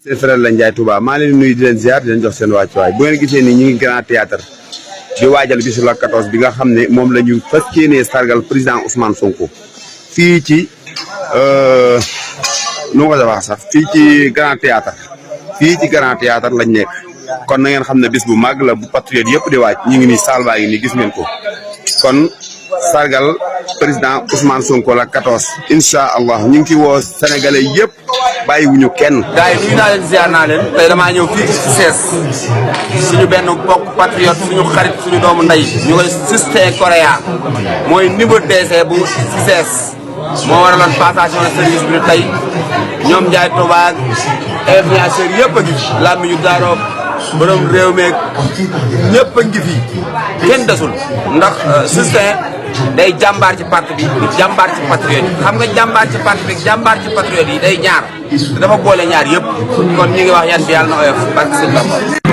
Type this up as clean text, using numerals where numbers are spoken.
seen frère la Ndiaye Touba maa leen nuyu di leen ziar di leen jox seen wàccuwaay bu ngeen gisee ni ñu ngi grand théâtre di waajal bisu la 14 bi nga xam ne moom la ñu fas yéenee sargal président Ousmane Sonko fii ci nu nga ko wax sax fii ci grand théâtre lañ nekk kon na ngeen xam ne bis bu màgg la bu patriote yëpp di waaj ñu ngi nii saal baa ngi nii gis ngeen ko kon sargal président Ousmane Sonko la 14 incha allah ñu ngi ci woo sénégalais yëpp bàyyiwuñu kenn. gars yi nuyu naa leen ziar naa leen tey damaa ñëw fii ci CICES suñu benn bokk patriote suñu xarit suñu doomu ndey ñu koy Sustin Korea mooy niveau DC bu CICES moo waraloon passation de service bi tey ñoom Ndiaye Touba ak influenceur yëpp a ngi fi làmmi yu daaroo borom réew meeg ñëpp a ngi fi kenn desul ndax Sustin day jàmbaar ci parti bi di jàmbaar ci patriote yi xam nga jàmbaar ci parti bi jàmbaar ci patriote yi day ñaar dafa boole ñaar yëpp kon ñu ngi wax yan bi yàlla na oyof barke sëñ Bamba